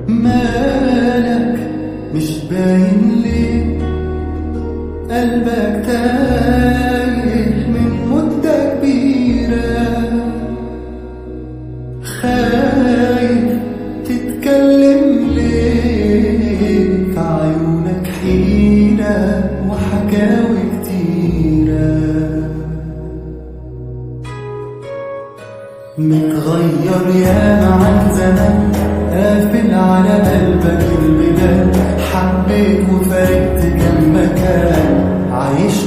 مالك مش باين ليه؟ قلبك تايه من مدة كبيرة، خايف تتكلم ليه؟ في عيونك حيرة وحكاوي كتيرة. متغير ياما عن زمان، قافل على قلبك البيبان، حبيت وفارقت كم مكان عايش